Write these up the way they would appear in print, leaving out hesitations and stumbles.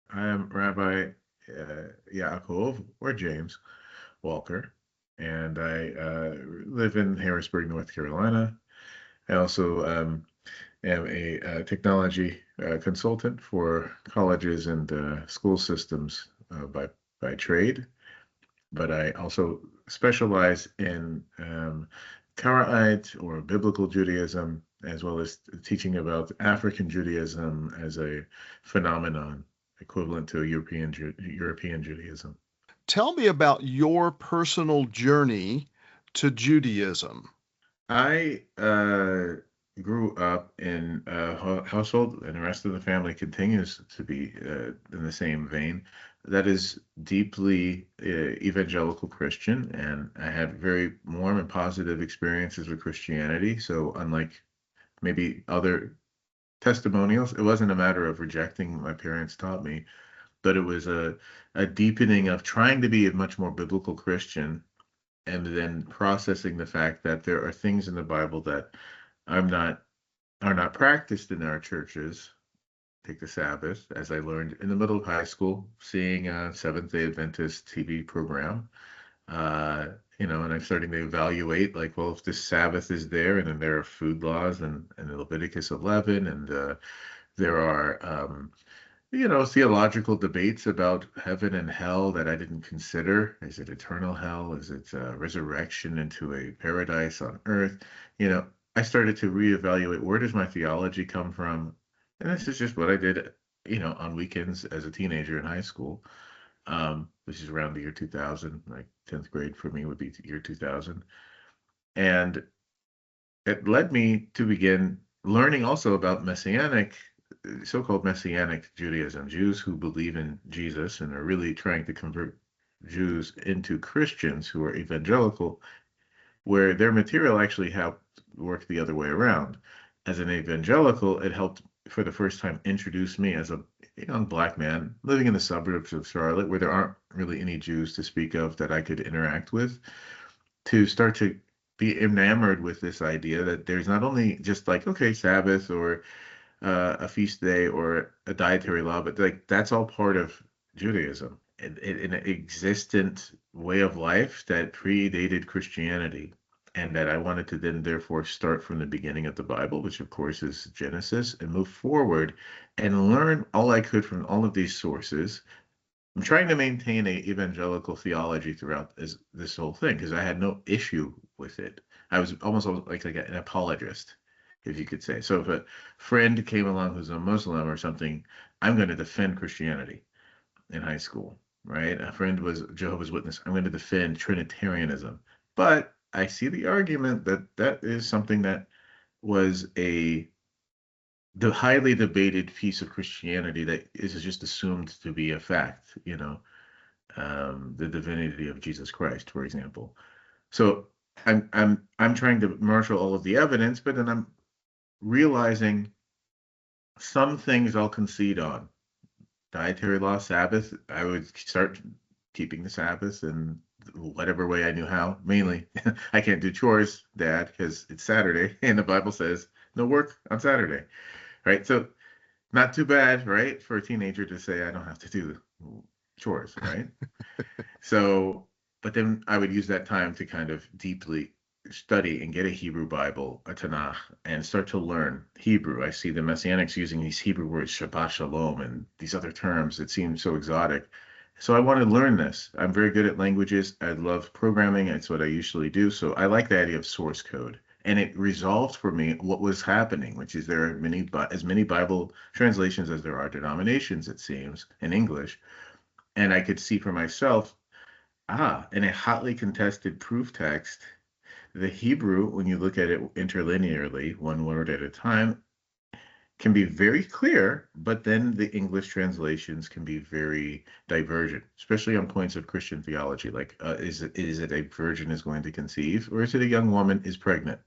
I am Rabbi Ya'aqov, or James Walker, and I live in Harrisburg, North Carolina. I also am a technology consultant for colleges and school systems by trade, but I also specialize in Karaite or biblical Judaism, as well as teaching about African Judaism as a phenomenon equivalent to European Judaism. Tell me about your personal journey to Judaism. I grew up in a household, and the rest of the family continues to be in the same vein. That is deeply evangelical Christian, and I had very warm and positive experiences with Christianity. So, unlike maybe other testimonials, it wasn't a matter of rejecting what my parents taught me, but it was a deepening of trying to be a much more biblical Christian and then processing the fact that there are things in the Bible that I'm not are not practiced in our churches. Take the Sabbath, as I learned in the middle of high school, seeing a Seventh Day Adventist TV program. Uh, and I'm starting to evaluate, like, well, if this Sabbath is there, and then there are food laws and Leviticus 11, and there are theological debates about heaven and hell that I didn't consider. Is it eternal hell? Is it resurrection into a paradise on earth? You know, I started to reevaluate, where does my theology come from? And this is just what I did, on weekends as a teenager in high school, which is around the year 2000, like 10th grade for me would be the year 2000. And it led me to begin learning also about so-called Messianic Judaism, Jews who believe in Jesus and are really trying to convert Jews into Christians who are evangelical, where their material actually helped work the other way around. As an evangelical, it helped for the first time introduce me as a young black man living in the suburbs of Charlotte, where there aren't really any Jews to speak of that I could interact with, to start to be enamored with this idea that there's not only just like, okay, Sabbath or a feast day or a dietary law, but like that's all part of Judaism, an existent way of life that predated Christianity. And that I wanted to then therefore start from the beginning of the Bible, which of course is Genesis, and move forward and learn all I could from all of these sources. I'm trying to maintain a evangelical theology throughout this whole thing because I had no issue with it. I was almost like an apologist, if you could say. So if a friend came along who's a Muslim or something, I'm going to defend Christianity in high school, right? A friend was Jehovah's Witness. I'm going to defend Trinitarianism. But I see the argument that that is something that was the highly debated piece of Christianity that is just assumed to be a fact, the divinity of Jesus Christ, for example. So I'm trying to marshal all of the evidence, but then I'm realizing some things I'll concede on. Dietary law, Sabbath, I would start keeping the Sabbath in whatever way I knew how. Mainly, I can't do chores, Dad, because it's Saturday, and the Bible says no work on Saturday, right? So not too bad, right, for a teenager to say I don't have to do chores, right? So, but then I would use that time to kind of deeply study and get a Hebrew Bible, a Tanakh, and start to learn Hebrew. I see the Messianics using these Hebrew words, Shabbat Shalom, and these other terms that seem so exotic. So I want to learn this. I'm very good at languages. I love programming. It's what I usually do. So I like the idea of source code. And it resolved for me what was happening, which is there are as many Bible translations as there are denominations, it seems, in English. And I could see for myself, in a hotly contested proof text, the Hebrew, when you look at it interlinearly, one word at a time, can be very clear, but then the English translations can be very divergent, especially on points of Christian theology. Like, is it a virgin is going to conceive, or is it a young woman is pregnant?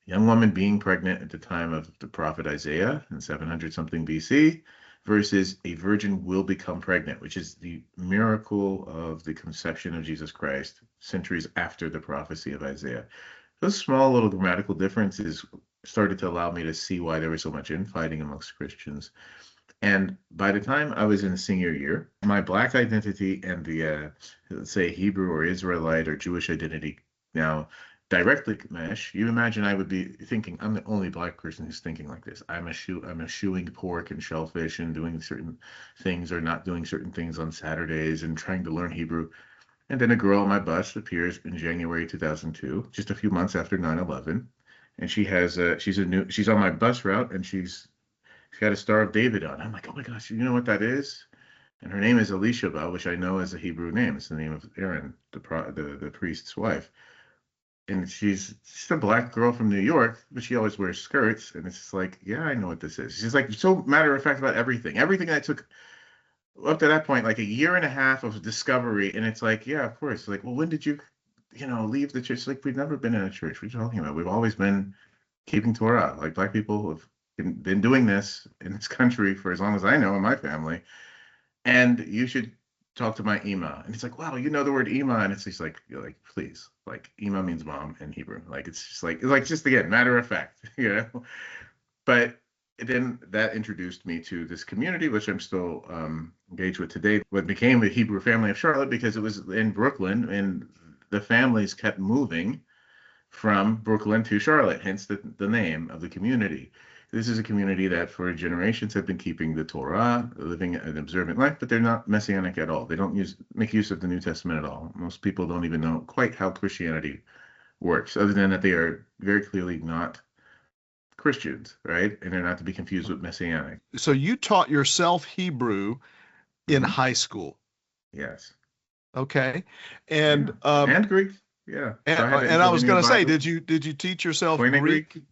Young woman being pregnant at the time of the prophet Isaiah in 700 something BC versus a virgin will become pregnant, which is the miracle of the conception of Jesus Christ centuries after the prophecy of Isaiah. Those small little grammatical differences started to allow me to see why there was so much infighting amongst Christians. And by the time I was in senior year, my Black identity and the, let's say, Hebrew or Israelite or Jewish identity now directly mesh. You imagine I would be thinking, I'm the only Black person who's thinking like this. I'm eschewing pork and shellfish and doing certain things or not doing certain things on Saturdays and trying to learn Hebrew. And then a girl on my bus appears in January 2002, just a few months after 9/11. And she's on my bus route and she's got a Star of David on. I'm like, oh my gosh, you know what that is? And her name is Elishaba, which I know is a Hebrew name. It's the name of Aaron, the priest's wife. And she's a Black girl from New York, but she always wears skirts. And it's just like, yeah, I know what this is. She's like so matter of fact about everything. Everything that took up to that point, like a year and a half of discovery. And it's like, yeah, of course. Like, well, when did you leave the church? Like, we've never been in a church. What are you talking about? We've always been keeping Torah. Like, Black people have been doing this in this country for as long as I know in my family. And you should talk to my Ima. And it's like, wow, you know the word Ima. And it's just like, you're like, please, like Ima means mom in Hebrew. Like, it's like just again, matter of fact, you know? But then that introduced me to this community, which I'm still engaged with today. What became the Hebrew family of Charlotte because it was in Brooklyn and the families kept moving from Brooklyn to Charlotte, hence the name of the community. This is a community that for generations have been keeping the Torah, living an observant life, but they're not messianic at all. They don't make use of the New Testament at all. Most people don't even know quite how Christianity works, other than that they are very clearly not Christians, right? And they're not to be confused with messianic. So you taught yourself Hebrew in Hmm. high school. Yes. Okay. Yeah. And And Greek. Yeah. So I had an I was going interlinear to say, Bible. did you teach yourself Koine Greek. Greek,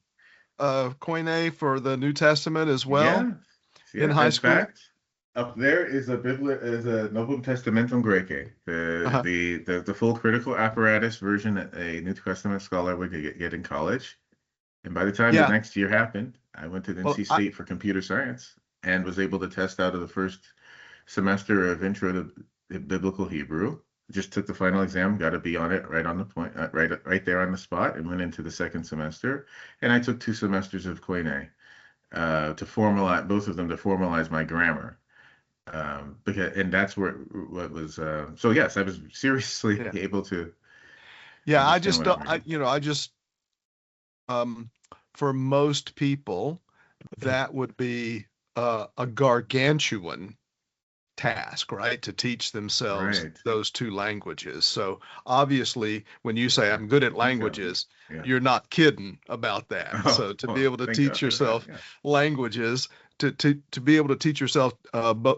Koine for the New Testament as well Yeah. in Yeah. high In school? fact, up there is a Novum Testamentum Graece, Uh-huh. the full critical apparatus version that a New Testament scholar would get in college. And by the time the Yeah. next year happened, I went to Well, NC State for computer science and was able to test out of the first semester of Intro to Biblical Hebrew. Just took the final exam, got a B on it, right on the point, right there on the spot, and went into the second semester. And I took 2 semesters of Koine to formalize both of them to formalize my grammar. And that's where what was so yes, I was seriously yeah. able to Yeah, I understand just what I'm don't, reading. I just, um, for most people, that would be a gargantuan task, right? To teach themselves Right. those two languages. So obviously, when you say I'm good at Thank God. languages, Yeah. you're not kidding about that. Oh, So to be well, able to thank God teach for that. yourself Yeah. languages, to be able to teach yourself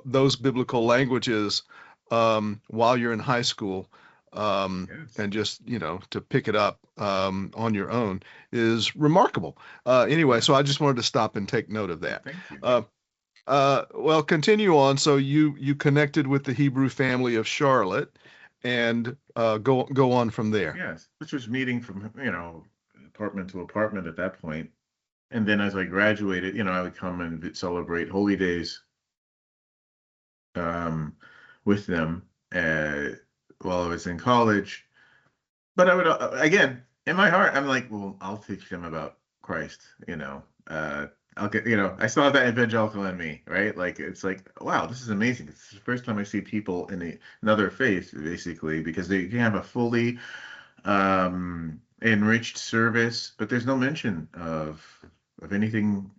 those biblical languages while you're in high school, Yes. and just to pick it up on your own is remarkable. Anyway, Yeah. so I just wanted to stop and take note of Well, that. thank you. Uh, well, continue on. So you connected with the Hebrew family of Charlotte, and go on from there. Yes. Which was meeting from, apartment to apartment at that point. And then as I graduated, I would come and celebrate holy days um, with them while I was in college. But I would, again, in my heart, I'm like, well, I'll teach them about Christ, I'll get, I still have that evangelical in me, right? Like, it's like, wow, this is amazing. It's the first time I see people in another faith, basically, because they can have a fully enriched service, but there's no mention of anything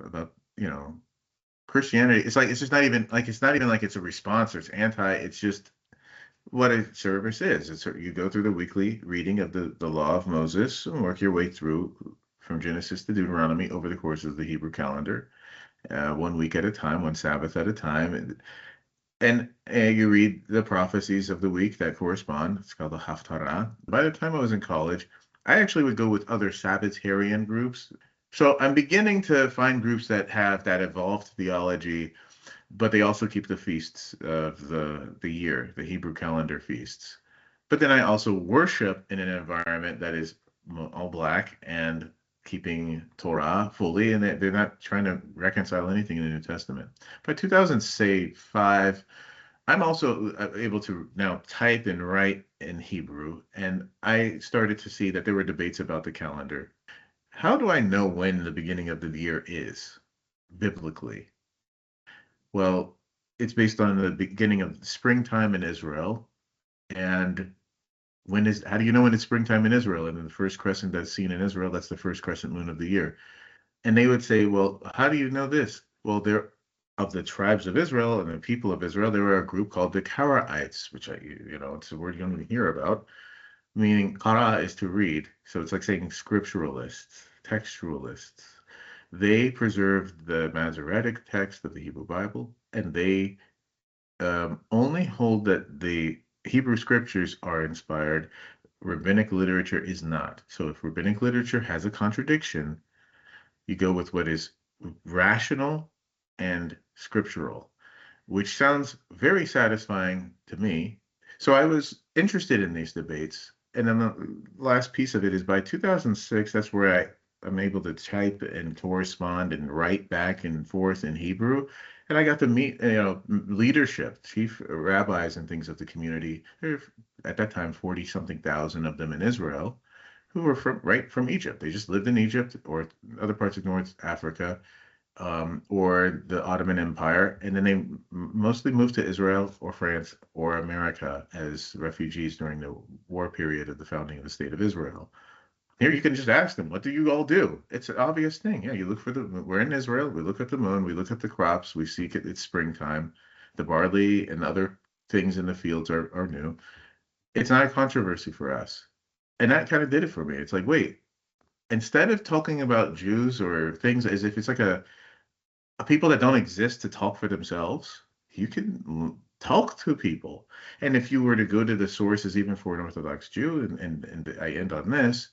about, Christianity. It's just not even like it's a response or it's anti. It's just what a service is. You go through the weekly reading of the law of Moses and work your way through from Genesis to Deuteronomy over the course of the Hebrew calendar, one week at a time, one Sabbath at a time, and you read the prophecies of the week that correspond. It's called the Haftarah. By the time I was in college, I actually would go with other Sabbatarian groups. So I'm beginning to find groups that have that evolved theology, but they also keep the feasts of the year, the Hebrew calendar feasts. But then I also worship in an environment that is all black and keeping Torah fully, and they're not trying to reconcile anything in the New Testament. By 2005, I'm also able to now type and write in Hebrew, and I started to see that there were debates about the calendar. How do I know when the beginning of the year is biblically? Well, it's based on the beginning of springtime in Israel. And how do you know when it's springtime in Israel? And then the first crescent that's seen in Israel, that's the first crescent moon of the year. And they would say, well, how do you know this? Well, they're of the tribes of Israel and the people of Israel, there were a group called the Karaites, which it's a word you don't even hear about, meaning Kara is to read. So it's like saying scripturalists, textualists. They preserved the Masoretic text of the Hebrew Bible, and they only hold that the Hebrew scriptures are inspired. Rabbinic literature is not. So if rabbinic literature has a contradiction, you go with what is rational and scriptural, which sounds very satisfying to me. So I was interested in these debates. And then the last piece of it is by 2006, that's where I'm able to type and correspond and write back and forth in Hebrew. And I got to meet, leadership, chief rabbis and things of the community. There were, at that time, 40 something thousand of them in Israel who were from Egypt. They just lived in Egypt or other parts of North Africa, or the Ottoman Empire, and then they mostly moved to Israel or France or America as refugees during the war period of the founding of the State of Israel. Here you can just ask them, what do you all do? It's an obvious thing. Yeah, you look we're in Israel, we look at the moon, we look at the crops, we see it's springtime. The barley and other things in the fields are new. It's not a controversy for us. And that kind of did it for me. It's like, wait, instead of talking about Jews or things as if it's like a people that don't exist to talk for themselves, you can talk to people. And if you were to go to the sources, even for an Orthodox Jew, and I end on this,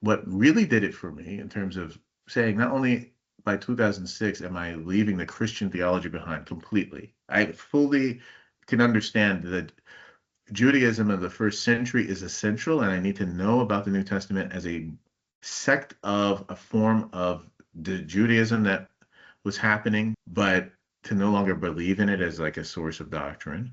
what really did it for me in terms of saying not only by 2006 am I leaving the Christian theology behind completely, I fully can understand that Judaism of the first century is essential, and I need to know about the New Testament as a sect of a form of the Judaism that was happening, but to no longer believe in it as like a source of doctrine.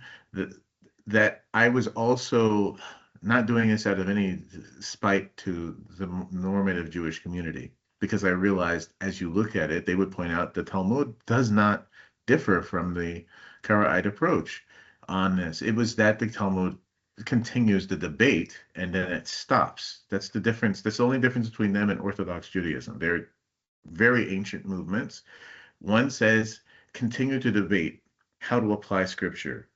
That I was also not doing this out of any spite to the normative Jewish community, because I realized as you look at it, they would point out the Talmud does not differ from the Karaite approach on this. It was that the Talmud continues the debate and then it stops. That's the difference. That's the only difference between them and Orthodox Judaism. They're very ancient movements. One says, continue to debate how to apply scripture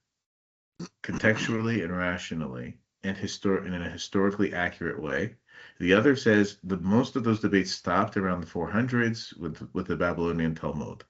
contextually and rationally and in a historically accurate way. The other says the most of those debates stopped around the 400s with the Babylonian Talmud.